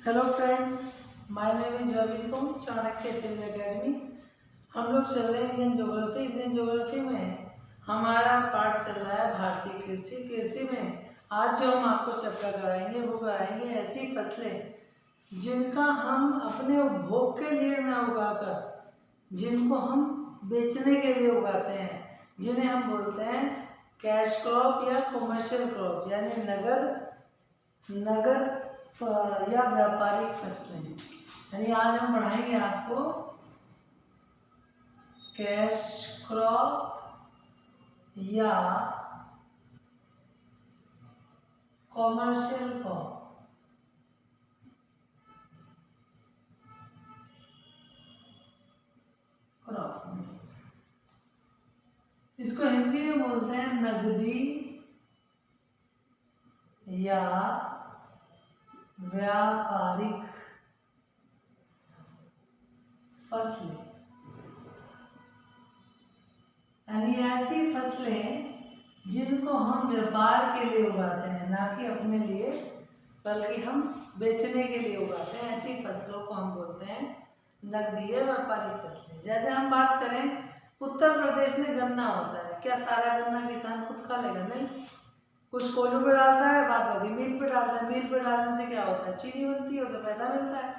Hello friends, my name is Ravi Som, Chanakya civil academy. हम लोग चल रहे हैं इंडियन ज्योग्राफी। इंडियन ज्योग्राफी में हमारा पार्ट चल रहा है भारतीय कृषि। कृषि में आज जो हम आपको चर्चा कराएंगे वो कराएंगे ऐसी फसलें जिनका हम अपने उपभोग के लिए न उगाकर जिनको हम बेचने के लिए उगाते हैं, जिन्हें हम बोलते हैं कैश क्रॉप या कमर्शियल क्रॉप, यानी नगद या व्यापारिक फसलें। यानी आज हम पढ़ाएंगे आपको कैश क्रॉप या कॉमर्शियल क्रॉप। इसको हिंदी में बोलते हैं नगदी या व्यापारिक फसलें। यानी ऐसी फसलें जिनको हम व्यापार के लिए उगाते हैं, ना कि अपने लिए, बल्कि हम बेचने के लिए उगाते हैं। ऐसी फसलों को हम बोलते हैं नगदी या व्यापारिक फसलें। जैसे हम बात करें, उत्तर प्रदेश में गन्ना होता है। क्या सारा गन्ना किसान खुद खा लेगा? नहीं, कुछ कोल्हू पे डालता है, बाद बाकी मिल पे डालता है। मिल पे डालने से क्या होता है? चीनी बनती है, उसे पैसा मिलता है।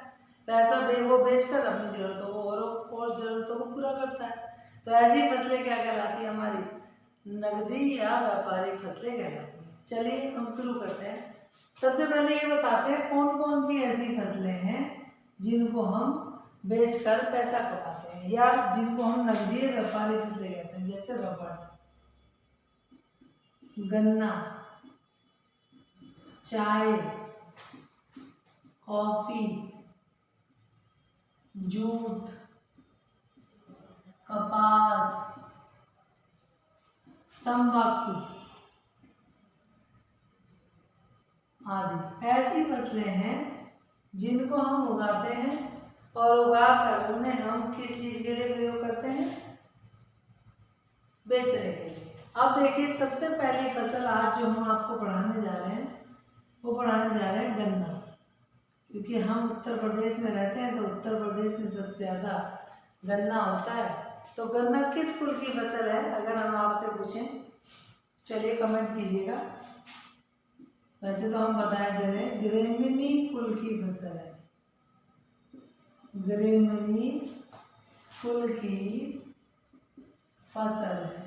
पैसा वो बेचकर अपनी जरूरतों को और जरूरतों को पूरा करता है। तो ऐसी फसलें क्या कहलाती है? हमारी नगदी या व्यापारिक फसलें कहलाती हैं। चलिए हम शुरू करते हैं। सबसे पहले ये बताते हैं कौन कौन सी ऐसी फसलें हैं जिनको हम बेचकर पैसा कमाते हैं या जिनको हम नगदी या व्यापारिक फसलें कहते हैं। जैसे रबड़, गन्ना, चाय, कॉफी, जूट, कपास, तंबाकू आदि ऐसी फसलें हैं जिनको हम उगाते हैं और उगाकर उन्हें हम किस चीज के लिए प्रयोग करते हैं? बेचने के लिए। अब देखिए, सबसे पहली फसल आज जो हम आपको पढ़ाने जा रहे हैं वो पढ़ाने जा रहे हैं गन्ना। क्योंकि हम उत्तर प्रदेश में रहते हैं तो उत्तर प्रदेश में सबसे ज़्यादा गन्ना होता है। तो गन्ना किस कुल की फसल है अगर हम आपसे पूछें? चलिए कमेंट कीजिएगा। वैसे तो हम बताए दे रहे हैं, ग्रेमिनी कुल की फसल है। ग्रेमिनी कुल की फसल है।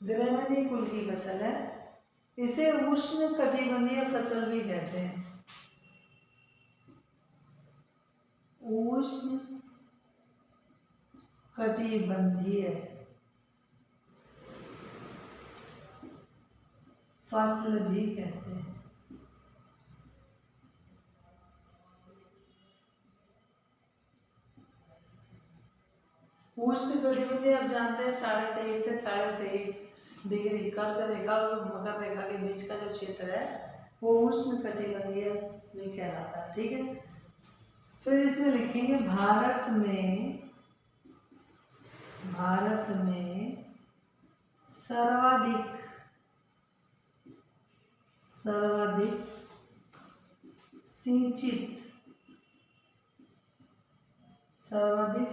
ग्रेमिनी कुल की फसल है। इसे उष्ण कटिबंधीय फसल भी कहते हैं। उष्ण कटिबंधीय फसल भी कहते हैं। उष्ण कटिबंधीय आप जानते हैं 23.5 से 23.5 डिग्री कर्क रेखा और मकर रेखा के बीच का जो क्षेत्र है वो उष्ण कटिबंधीय में कहलाता है। ठीक है, फिर इसमें लिखेंगे भारत में सर्वाधिक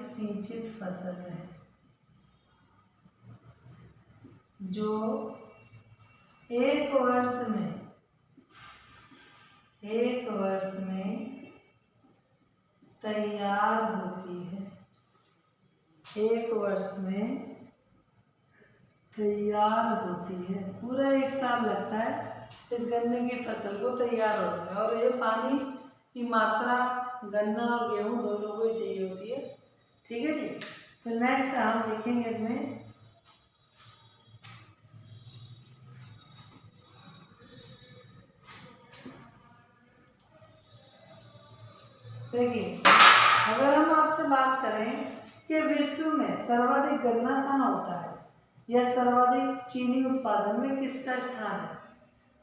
सिंचित फसल है जो एक वर्ष में तैयार होती है। एक वर्ष में तैयार होती है। पूरा एक साल लगता है इस गन्ने की फसल को तैयार होने में। और ये पानी की मात्रा गन्ना और गेहूं दोनों को ही चाहिए होती है। ठीक है जी। फिर नेक्स्ट हम लिखेंगे इसमें देखिए, अगर हम आपसे बात करें कि विश्व में सर्वाधिक गन्ना कहाँ होता है या सर्वाधिक चीनी उत्पादन में किसका स्थान है,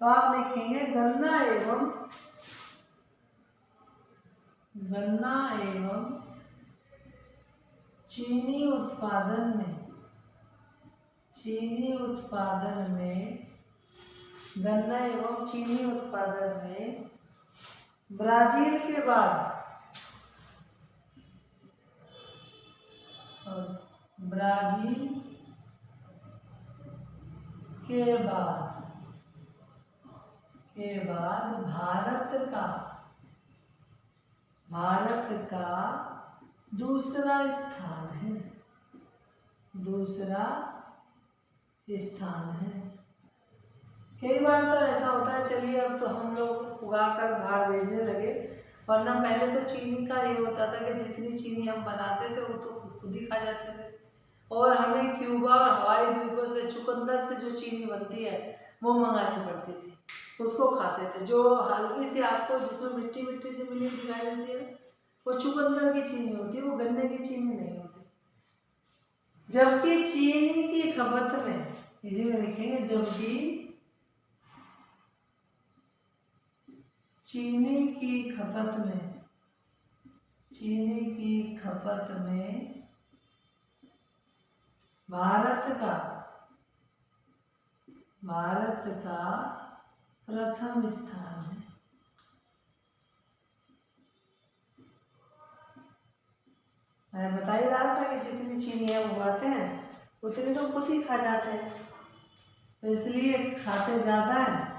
तो आप लिखेंगे गन्ना एवं चीनी उत्पादन में गन्ना एवं चीनी उत्पादन में ब्राजील के बाद ब्राजील के बाद भारत का दूसरा स्थान है। कई बार तो ऐसा होता है, चलिए अब तो हम लोग उगाकर बाहर भेजने लगे, वरना पहले तो चीनी का ये होता था कि जितनी चीनी हम बनाते थे वो तो खुद ही खा जाते थे, और हमें क्यूबा और हवाई द्वीपों से, चुकंदर से जो चीनी बनती है वो मंगानी पड़ती थी, उसको खाते थे। जो हल्की सी आपको जिसमें मिट्टी मिट्टी से मिली दिखाई देती है वो चुकंदर की चीनी होती है, वो गन्ने की चीनी नहीं होती। जबकि चीनी की खपत में, इसी में लिखेंगे, जबकि चीनी की खपत में भारत का प्रथम स्थान है। मैं बता ही रहा था कि जितनी चीनी हम उगाते हैं उतनी तो खुद ही खा जाते हैं, तो इसलिए खाते ज़्यादा है।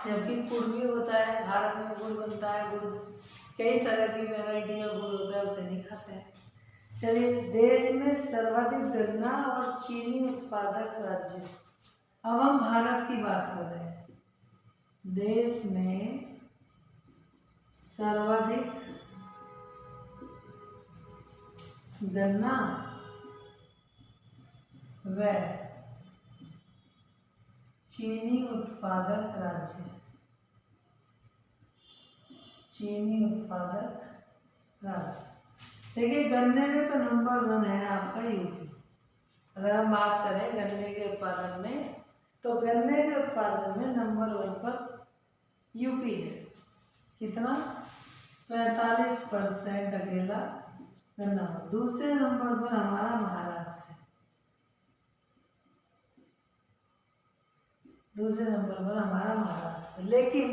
जबकि गुड़ भी होता है, भारत में गुड़ बनता है, गुड़ कई तरह की वैरायटी का गुड़ होता है, उसे नहीं खाते हैं। चलिए, देश में सर्वाधिक गन्ना और चीनी उत्पादक राज्य, अब हम भारत की बात कर रहे हैं। देश में सर्वाधिक गन्ना व चीनी उत्पादक राज्य, देखिए गन्ने में तो नंबर 1 है आपका यूपी। अगर हम बात करें गन्ने के उत्पादन में, तो गन्ने के उत्पादन में नंबर 1 पर यूपी है। कितना? 45% अकेला गन्ना। दूसरे नंबर पर हमारा महाराष्ट्र है। लेकिन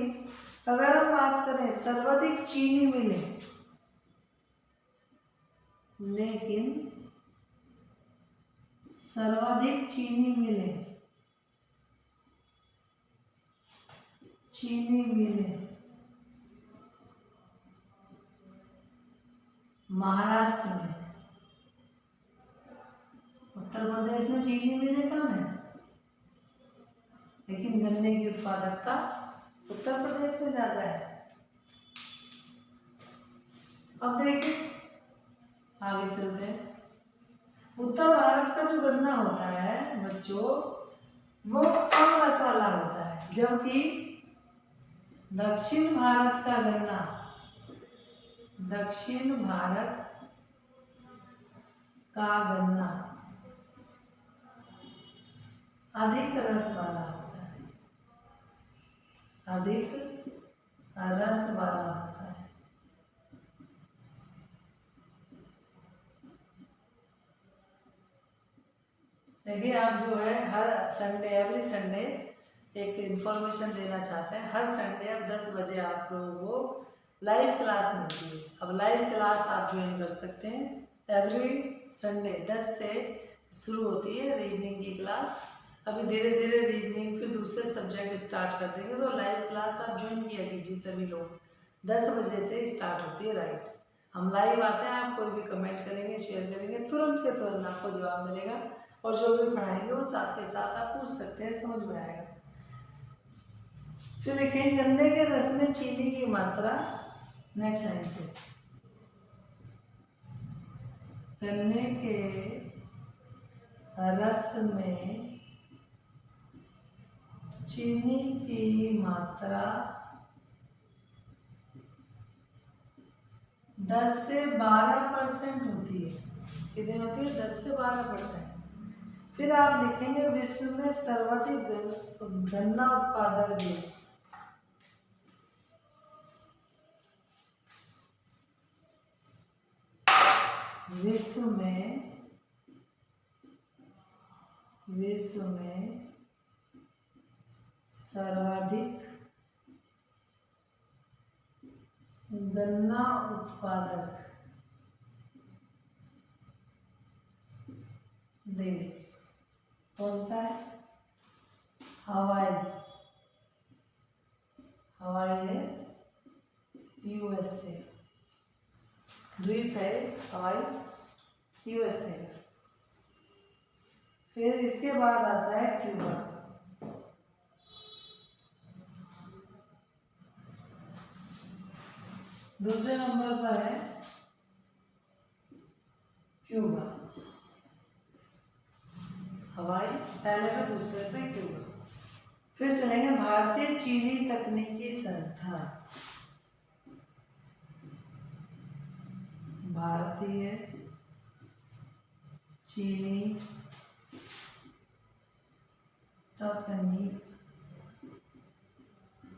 अगर हम बात करें सर्वाधिक चीनी मिलें, महाराष्ट्र में। उत्तर प्रदेश में चीनी मिलें कम है, लेकिन गन्ने की उत्पादकता उत्तर प्रदेश में ज्यादा है। अब देखिए आगे चलते हैं। उत्तर भारत का जो गन्ना होता है बच्चों, वो कम रस वाला होता है, जबकि दक्षिण भारत का गन्ना अधिक रस वाला होता है, देखिए आप जो है हर संडे, एवरी संडे एक इंफॉर्मेशन देना चाहते हैं। हर संडे अब 10 बजे आप लोगों को लाइव क्लास मिलती है। अब लाइव क्लास आप ज्वाइन कर सकते हैं। एवरी संडे 10 से शुरू होती है रीजनिंग की क्लास। अभी धीरे धीरे रीजनिंग फिर दूसरे सब्जेक्ट स्टार्ट कर देंगे, तो लाइव क्लास आप ज्वाइन किया कीजिए सभी लोग। 10 बजे से स्टार्ट होती है, राइट। हम लाइव आते हैं, आप कोई भी कमेंट करेंगे, शेयर करेंगे, तुरंत के तुरंत आपको जवाब मिलेगा, और जो भी पढ़ाएंगे वो साथ के साथ आप पूछ सकते हैं, समझ में आएगा। फिर लिखेंगे गन्ने के रस में चीनी की मात्रा, नेक्स्ट लाइन से, गन्ने के रस में चीनी की मात्रा 10 से 12% होती है। कितनी होती है? 10 से 12%। फिर आप लिखेंगे विश्व में सर्वाधिक गन्ना उत्पादक देश, विश्व में सर्वाधिक गन्ना उत्पादक देश कौन सा है? हवाई। हवाई है यूएसए। द्वीप है हवाई यूएसए। फिर इसके बाद आता है क्यूबा। दूसरे नंबर पर है क्यूबा। हवाई पहले पे, दूसरे पे क्यूबा। फिर चलेंगे भारतीय चीनी तकनीकी संस्थान। भारतीय चीनी तकनीक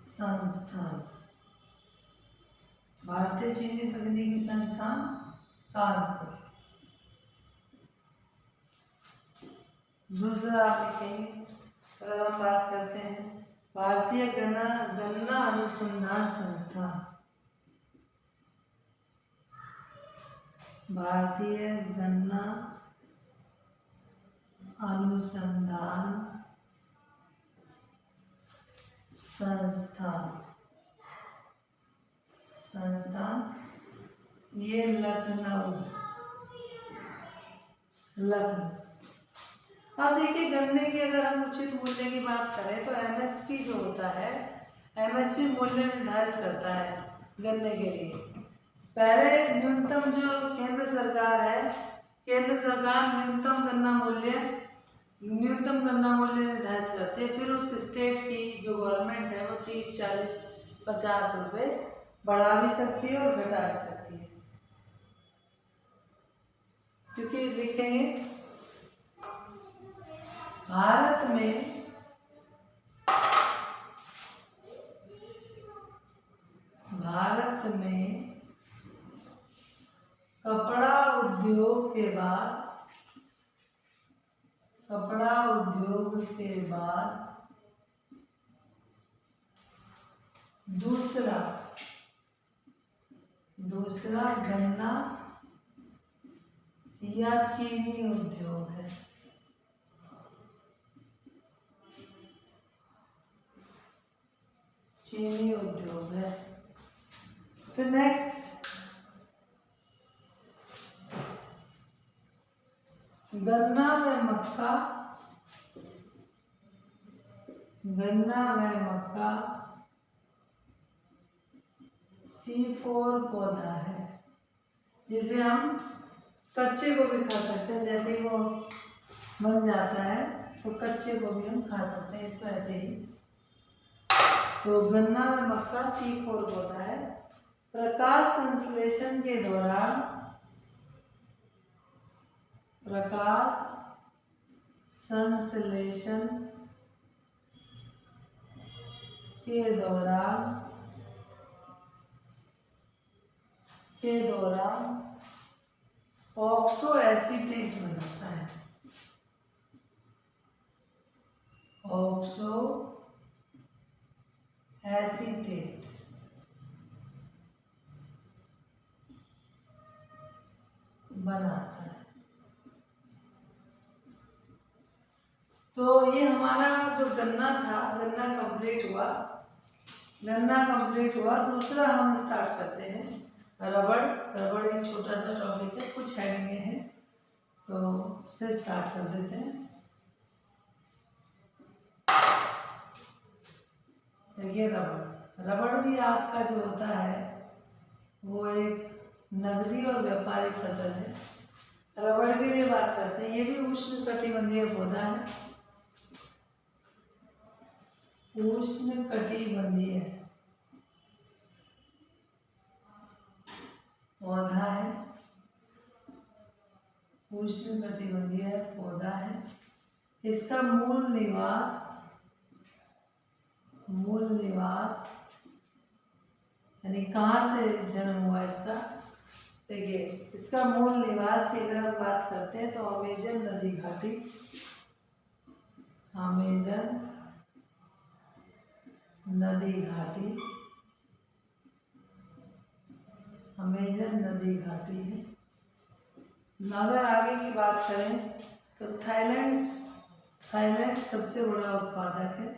संस्थान। भारतीय चीनी तकनीकी संस्थान कानपुर। दूसरा आप लिखेंगे, अगर हम बात करते हैं भारतीय गन्ना अनुसंधान संस्थान। भारतीय गन्ना अनुसंधान संस्थान ये लखनऊ। अब देखिए, गन्ने की अगर हम उचित मूल्य की बात करें तो एमएसपी जो होता है, एमएसपी मूल्य निर्धारित करता है गन्ने के लिए। पहले न्यूनतम जो केंद्र सरकार है, केंद्र सरकार न्यूनतम गन्ना मूल्य निर्धारित करती है। फिर उस स्टेट की जो गवर्नमेंट है वो 30, 40, 50 रुपए बढ़ा भी सकती है और घटा भी सकती है। क्योंकि लिखेंगे भारत में कपड़ा उद्योग के बाद दूसरा गन्ना या चीनी उद्योग है। चीनी उद्योग है। फिर नेक्स्ट, गन्ना व मक्का C4 पौधा है, जिसे हम कच्चे को भी खा सकते हैं। जैसे ही वो बन जाता है तो कच्चे को भी हम खा सकते हैं, इसको ऐसे ही। तो गन्ना व मक्का C4 पौधा है। प्रकाश संश्लेषण के दौरान ऑक्सो एसीटेट बनाता है। ऑक्सो एसीटेट बनाता है। तो ये हमारा जो गन्ना था, गन्ना कंप्लीट हुआ। दूसरा हम स्टार्ट करते हैं रबड़ एक छोटा सा टॉपिक है, कुछ हेडिंगें हैं तो उसे स्टार्ट कर देते हैं। देखिए, रबड़ भी आपका जो होता है वो एक नगदी और व्यापारिक फसल है। रबड़ के लिए बात करते हैं, ये भी उष्णकटिबंधीय पौधा है। उष्णकटिबंधीय पौधा है। इसका मूल निवास यानी कहाँ से जन्म हुआ इसका। देखिए, इसका मूल निवास की अगर हम बात करते हैं तो अमेजन नदी घाटी, अमेजन नदी घाटी है। अगर आगे की बात करें तो थाईलैंड सबसे बड़ा उत्पादक है।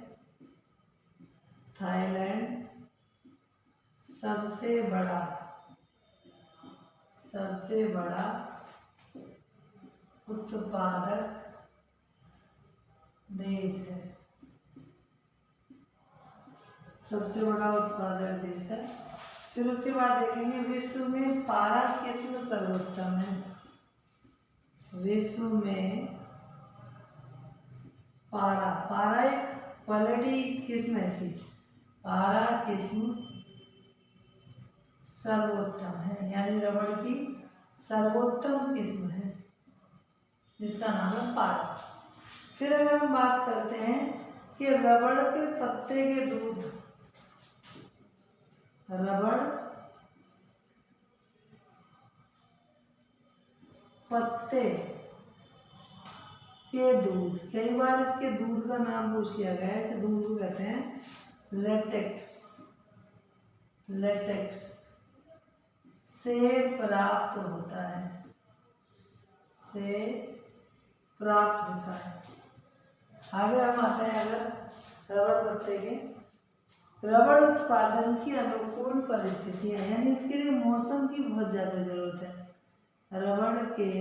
थाईलैंड सबसे बड़ा उत्पादक देश है। सबसे बड़ा उत्पादक देश है। फिर उसके बाद देखेंगे विश्व में पारा किस्म सर्वोत्तम है। विश्व में पारा एक क्वालिटी किस्म है इसकी। पारा किस्म सर्वोत्तम है, यानी रबड़ की सर्वोत्तम किस्म है, जिसका नाम है पारा। फिर अगर हम बात करते हैं कि रबड़ के पत्ते के दूध, रबड़ पत्ते के दूध, कई बार इसके दूध का नाम पूछ लिया गया है। इसे दूध को कहते हैं लेटेक्स। लेटेक्स से प्राप्त होता है, से प्राप्त होता है। आगे हम आते हैं अगर रबड़ पत्ते के, रबड़ उत्पादन की अनुकूल परिस्थितियां, यानी इसके लिए मौसम की बहुत ज़्यादा ज़रूरत है। रबड़ के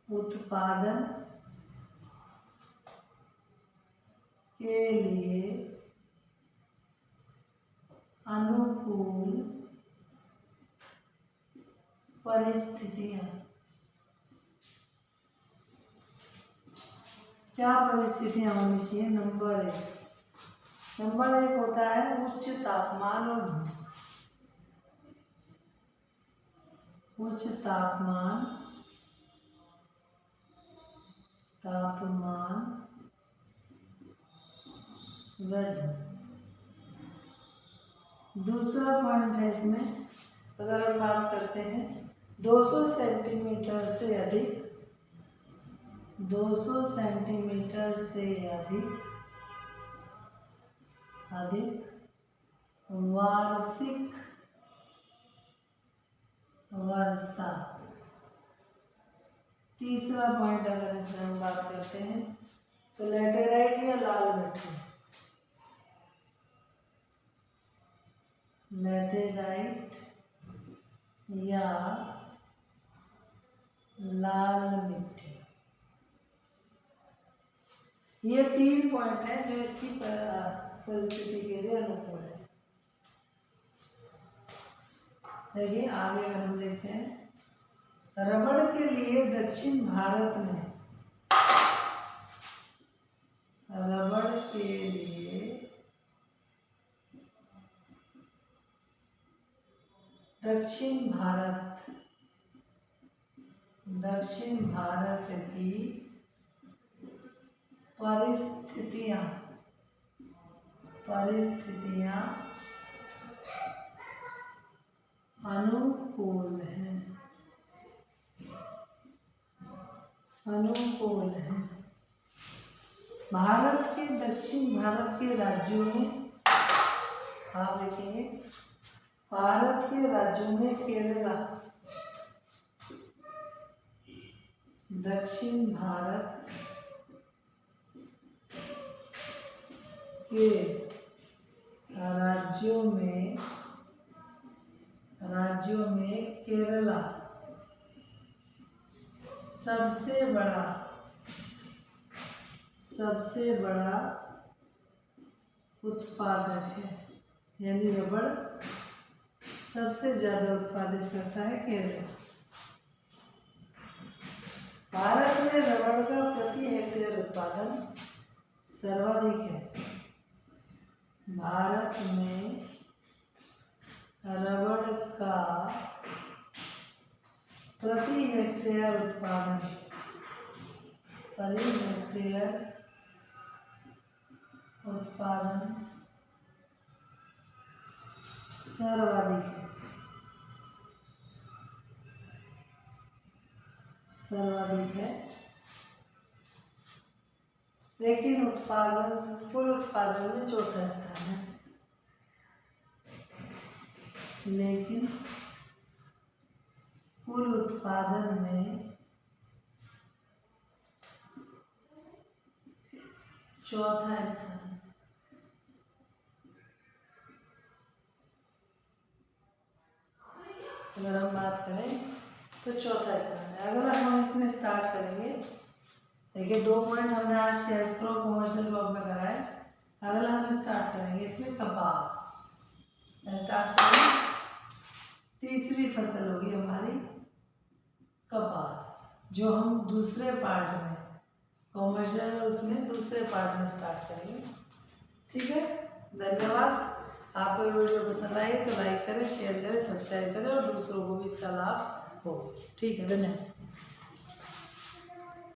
उत्पादन के लिए अनुकूल परिस्थितियां, क्या परिस्थितियां होनी चाहिए? नंबर एक होता है उच्च तापमान और धूप। उच्च तापमान व धूप। दूसरा पॉइंट है इसमें, अगर हम बात करते हैं 200 सेंटीमीटर से अधिक, 200 सेंटीमीटर से अधिक वार्षिक वर्षा। तीसरा पॉइंट अगर इसमें हम बात करते हैं तो लैटेराइट या लाल मिट्टी, लैटेराइट या लाल मिट्टी। ये 3 पॉइंट है जो इसकी परिस्थिति के लिए अनुकूल है। देखिए आगे अगर हम देखते हैं, रबड़ के लिए दक्षिण भारत में, रबड़ के लिए दक्षिण भारत की परिस्थितियां अनुकूल है। भारत के दक्षिण भारत के राज्यों में, आप लिखेंगे भारत के राज्यों में केरला, दक्षिण भारत के राज्यों में केरला सबसे बड़ा उत्पादक है, यानी रबड़ सबसे ज्यादा उत्पादित करता है केरला। भारत में रबड़ का प्रति हेक्टेयर उत्पादन सर्वाधिक है। भारत में रबड़ का प्रति हेक्टेयर उत्पादन सर्वाधिक है। लेकिन उत्पादन, कुल उत्पादन में चौथा स्थान है। लेकिन कुल उत्पादन में चौथा स्थान। अगर हम बात करें तो चौथा स्थान है। अगर हम इसमें स्टार्ट करेंगे, देखिए 2 पॉइंट हमने आज के एस्ट्रो कमर्शियल ब्लॉक में कराए। अगला हम स्टार्ट करेंगे इसमें कपास, स्टार्ट करेंगे। तीसरी फसल होगी हमारी कपास, जो हम दूसरे पार्ट में कॉमर्शियल उसमें दूसरे पार्ट में स्टार्ट करेंगे। ठीक है, धन्यवाद। आपको ये वीडियो पसंद आई तो लाइक करें, शेयर करें, सब्सक्राइब करें और दूसरों को भी इसका लाभ हो। ठीक है, धन्यवाद।